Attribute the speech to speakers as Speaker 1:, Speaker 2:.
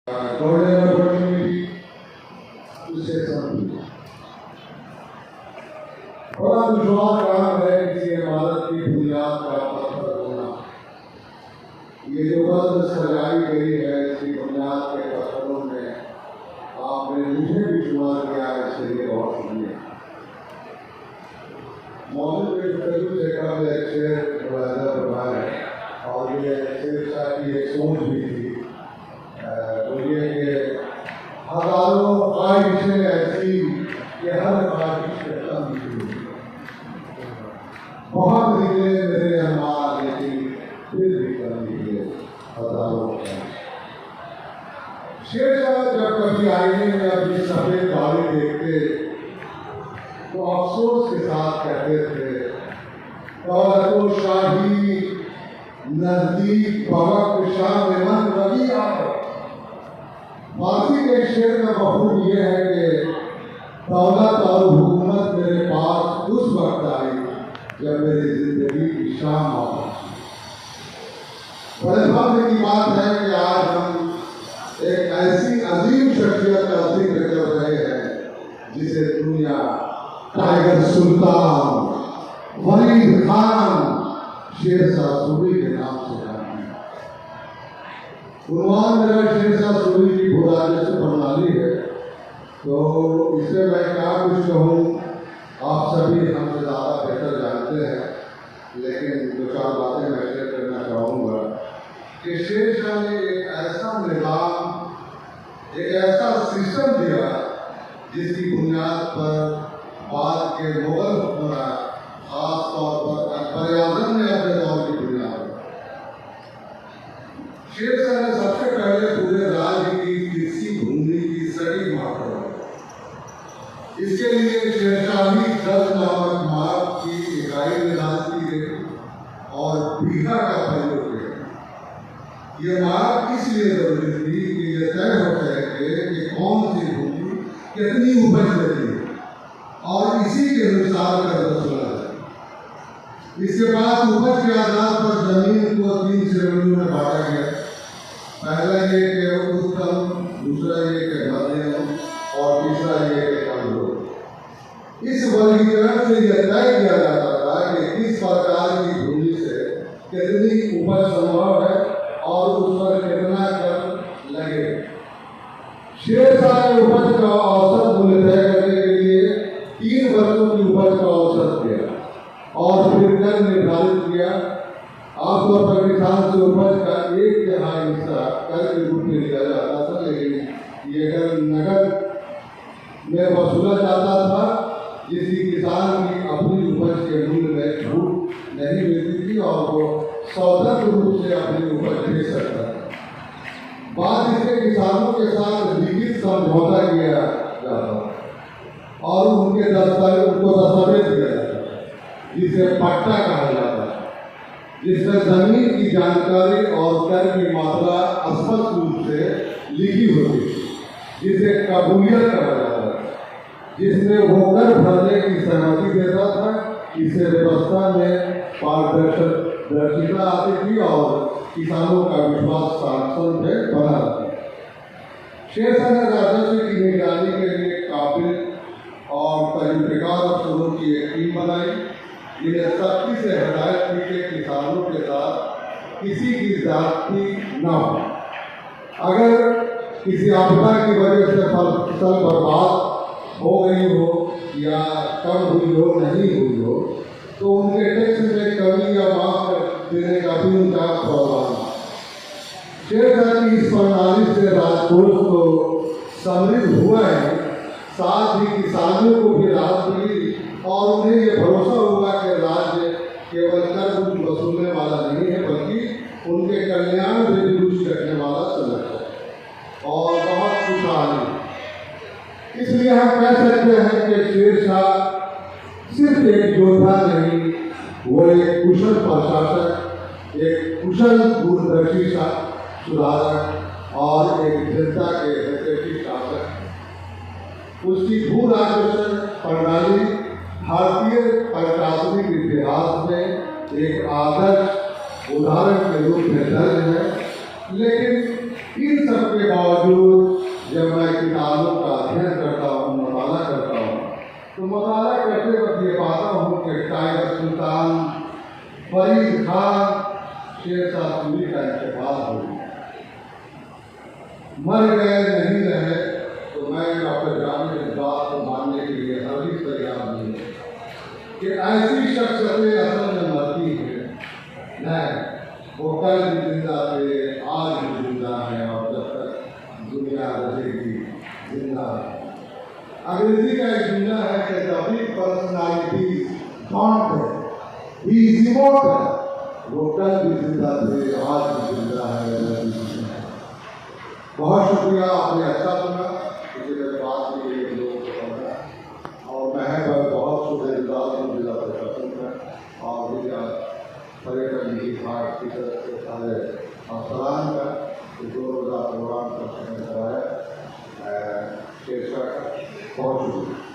Speaker 1: golden opportunity to say something. बड़ा दुश्वार काम है किसी इमारत की बुनियाद का पत्थर होना। ये जो वक्त सजाई गई है इसकी बुनियाद के पत्थरों में आपने मुझे भी शुमार किया है, इसके लिए बहुत शुक्रिया। मौजूद इंटरव्यू से कल एक शेर मुलाजा फरमाया है और ये शेर शाह की एक सोच भी थी। बोलिए कि हजारों ख्वाहिशें ऐसी कि हर ख्वाहिश के कम निकली, बहुत निकले मेरे अरमान लेकिन फिर भी कम निकले हजारों ख्वाहिश। शेर शाह जब कभी आईने में अपनी सफेद दाढ़ी देखते तो अफसोस के साथ कहते थे, दौलत शाही नजदीक बवक शाह में मन रवि आओ। फारसी के शेर का मफहूम ये है कि दौलत और हुकूमत मेरे पास उस वक्त आई जब मेरी जिंदगी की शाम आ पहुंची। बड़े फख्र की बात है कि आज हम एक ऐसी अजीम शख्सियत का जिक्र कर रहे हैं जिसे दुनिया टाइगर सुल्तान वलीद खान शेरशाह सूरी के नाम से जानती है। उन्वान मेरा शेरशाह सूरी की बुराई से प्रणाली है, तो इससे मैं क्या कुछ कहूँ, आप सभी हमसे ज़्यादा बेहतर जानते हैं, लेकिन दो चार बातें मैं शेयर करना चाहूँगा कि शेरशाह ने एक ऐसा निज़ाम, एक ऐसा सिस्टम दिया जिसकी बुनियाद पर बाद के मुगल हुक्मरान खास तौर पर अकबर आज़म ने अपने दौर की बुनियाद। शेरशाह ने सबसे पहले पूरे राज्य की कृषि भूमि की सड़ी माप करवाई। इसके लिए शेरशाही दस नामक माप की इकाई निर्धारित की गई और बीघा का प्रयोग किया। ये माप इसलिए जरूरी थी कि यह तय हो सके कि कौन सी भूमि कितनी उपज देती है और इसी के अनुसार कर वसूला जाए। इसके बाद उपज के आधार पर जमीन को 3 श्रेणियों में बांटा गया। पहला ये कि उत्तम, दूसरा ये कि मध्यम और तीसरा ये कि कमजोर। इस वर्गीकरण से यह तय किया जाता था कि किस प्रकार की भूमि से कितनी उपज संभव है और उस पर कितना कर लगे। शेरशाह ने उपज का औसत मूल्य तय करने के लिए 3 वर्षों की उपज का औसत किया और फिर कर निर्धारित किया। आमतौर पर किसान से उपज का 1/3 हिस्सा कर के रूप में लिया जाता था, लेकिन ये कर नकद में वसूला जाता था, जिसकी किसान की अपनी उपज के मूल्य में छूट नहीं मिलती थी और वो स्वतंत्र रूप से अपनी उपज बेच सकता था। बाद इसके किसानों के साथ लिखित समझौता किया जाता और उनको दस्तावेज दिया जाता, जिसे पट्टा कहा जाता है, जिसमें जमीन की जानकारी और कर की मात्रा स्पष्ट रूप से लिखी होती है, जिसे कबूलियत कहा जाता है, जिसमें वो कर भरने की सहमति देता था। इससे व्यवस्था में पारदर्शिता आती थी और किसानों का विश्वास शासन में बना रहता। शेरशाह ने राजस्व की निगरानी के लिए काबिल और तजुर्बेकार अफसरों की एक टीम बनाई, जिन्हें सख्ती से हदायत की कि किसानों के साथ किसी की ज्यादती न हो। अगर किसी आपदा की वजह से फसल बर्बाद हो गई हो या कम हुई हो, नहीं हुई हो, तो उनके टैक्स में कमी या माफ देने का भी उनका प्रावधान। शेरशाह की इस प्रणाली से राजकोष तो समृद्ध हुआ है, साथ ही किसानों को भी राहत मिली और उन्हें ये भरोसा हुआ कि राज्य केवल कर वसूलने वाला नहीं है, बल्कि उनके कल्याण में भी रुचि रखने वाला संगठन है और बहुत खुशहाली। इसलिए हम कह सकते हैं कि शेरशाह सिर्फ एक योद्धा नहीं, वो एक कुशल प्रशासक, एक कुशल दूरदर्शी सुधारक और एक जनता के हितैषी शासक। उसकी भू राजस्व प्रणाली भारतीय प्रशासनिक इतिहास में एक आदर्श उदाहरण के रूप में दर्ज है, लेकिन इन सब के बावजूद जब मैं किताबों का अध्ययन करता हूँ, मताला करता हूँ, तो मताला करते वक्त ये पाता हूँ कि टाइगर सुल्तान फरीद खान शेरशाह सूरी का इंतकाल हो गया। मर गए नहीं रहे तो मैं डॉक्टर जावेद इकबाल को मानने के लिए हरगिज़ तैयार नहीं है कि ऐसी शख्सियतें असल में मरती हैं। नहीं, वो कल भी जिंदा थे, आज भी जिंदा है और जब तक दुनिया रहेगी जिंदा है। अंग्रेजी का एक जुमला है कि the big personality don't dead, he is immortal. वो कल भी जिंदा थे, आज भी जिंदा है, अभी भी जिंदा है। बहुत शुक्रिया, आपने अच्छा सुना, मुझे मेरे बात के लिए लोगों को समझा और मैं बहुत शुक्रगुजार हूँ जिला प्रशासन का और जिला पर्यटन विभाग की तरफ से सारे अफसरान का जो रोज़ा प्रोग्राम करने कराया शेरशाह का बहुत शुक्रिया।